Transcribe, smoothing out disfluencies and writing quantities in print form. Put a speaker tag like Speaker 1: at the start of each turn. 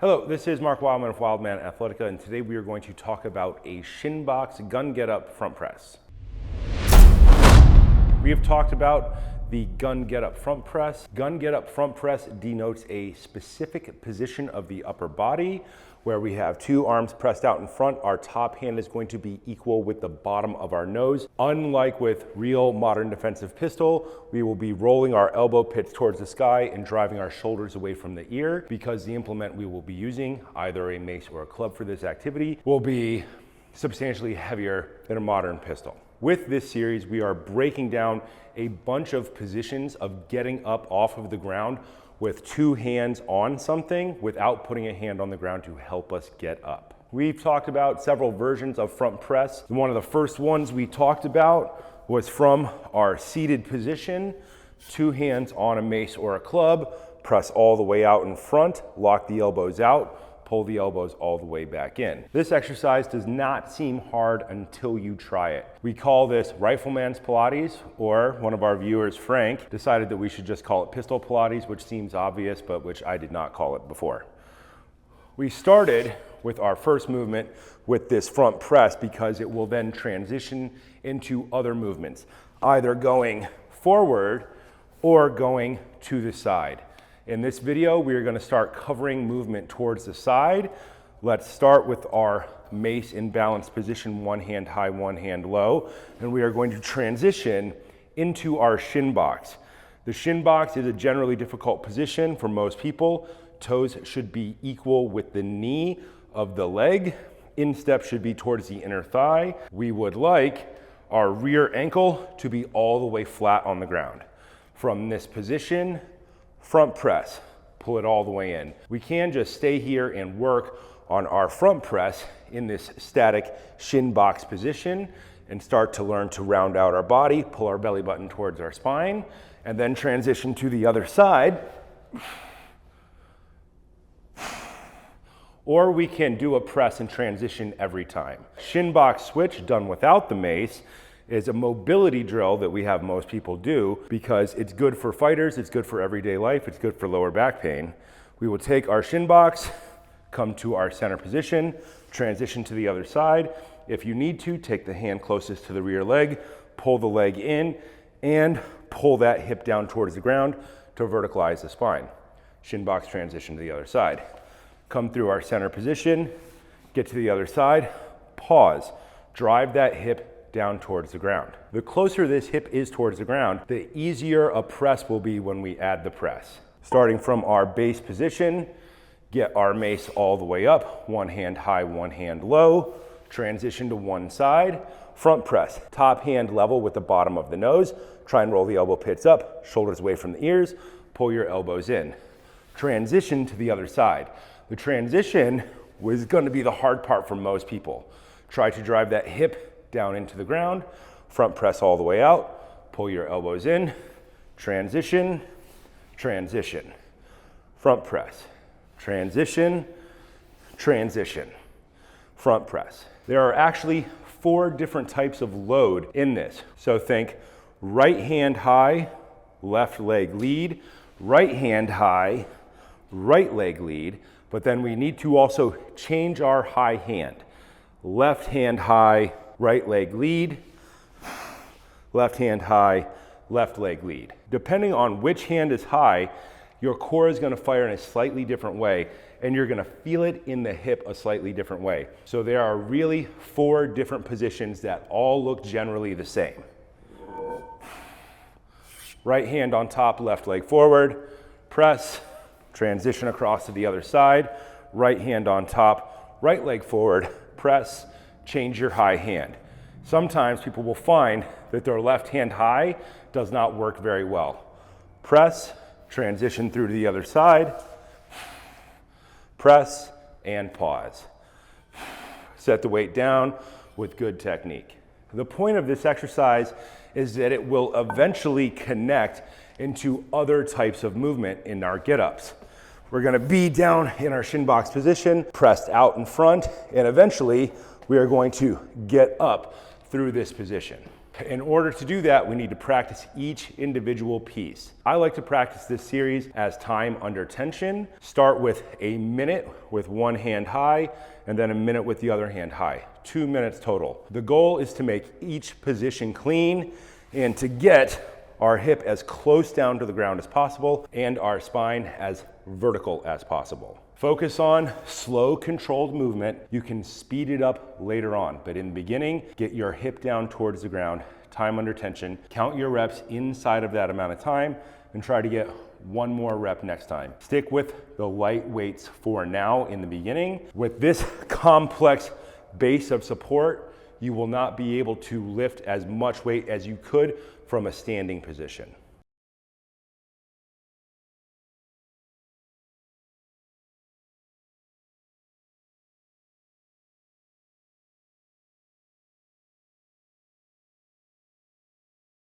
Speaker 1: Hello, this is Mark Wildman of Wildman Athletica, and today we are going to talk about a shin box gun get up front press. We have talked about the gun get up front press. Gun get up front press denotes a specific position of the upper body where we have two arms pressed out in front. Our top hand is going to be equal with the bottom of our nose. Unlike with real modern defensive pistol, we will be rolling our elbow pits towards the sky and driving our shoulders away from the ear, because the implement we will be using, either a mace or a club for this activity, will be substantially heavier than a modern pistol. With this series, we are breaking down a bunch of positions of getting up off of the ground with two hands on something without putting a hand on the ground to help us get up. We've talked about several versions of front press. One of the first ones we talked about was from our seated position, two hands on a mace or a club, press all the way out in front, lock the elbows out, pull the elbows all the way back in. This exercise does not seem hard until you try it. We call this Rifleman's Pilates, or one of our viewers, Frank, decided that we should just call it Pistol Pilates, which seems obvious, but which I did not call it before. We started with our first movement with this front press because it will then transition into other movements, either going forward or going to the side. In this video, we are going to start covering movement towards the side. Let's start with our mace in balanced position, one hand high, one hand low, and we are going to transition into our shin box. The shin box is a generally difficult position for most people. Toes should be equal with the knee of the leg. Instep should be towards the inner thigh. We would like our rear ankle to be all the way flat on the ground. From this position, front press, pull it all the way in. We can just stay here and work on our front press in this static shin box position and start to learn to round out our body, pull our belly button towards our spine, and then transition to the other side. Or we can do a press and transition every time. Shin box switch done without the mace is a mobility drill that we have most people do because it's good for fighters, it's good for everyday life, it's good for lower back pain. We will take our shin box, come to our center position, transition to the other side. If you need to, take the hand closest to the rear leg, pull the leg in, and pull that hip down towards the ground to verticalize the spine. Shin box transition to the other side. Come through our center position, get to the other side, pause, drive that hip down towards the ground. The closer this hip is towards the ground, the easier a press will be when we add the press. Starting from our base position, get our mace all the way up, one hand high, one hand low, transition to one side, front press, top hand level with the bottom of the nose, try and roll the elbow pits up, shoulders away from the ears, pull your elbows in. Transition to the other side. The transition was going to be the hard part for most people. Try to drive that hip down into the ground, front press all the way out, pull your elbows in, transition, transition, front press, transition, transition, front press. There are actually 4 different types of load in this. So think right hand high, left leg lead, right hand high, right leg lead, but then we need to also change our high hand. Left hand high, right leg lead, left hand high, left leg lead. Depending on which hand is high, your core is going to fire in a slightly different way, and you're going to feel it in the hip a slightly different way. So there are really 4 different positions that all look generally the same. Right hand on top, left leg forward, press, transition across to the other side, right hand on top, right leg forward, press, change your high hand. Sometimes people will find that their left hand high does not work very well. Press, transition through to the other side, press, and pause. Set the weight down with good technique. The point of this exercise is that it will eventually connect into other types of movement in our get-ups. We're going to be down in our shin box position, pressed out in front, and eventually we are going to get up through this position. In order to do that, we need to practice each individual piece. I like to practice this series as time under tension. Start with a minute with one hand high, and then a minute with the other hand high. 2 minutes total. The goal is to make each position clean and to get our hip as close down to the ground as possible and our spine as vertical as possible. Focus on slow, controlled movement. You can speed it up later on, but in the beginning, get your hip down towards the ground, time under tension. Count your reps inside of that amount of time and try to get one more rep next time. Stick with the light weights for now in the beginning. With this complex base of support, you will not be able to lift as much weight as you could from a standing position.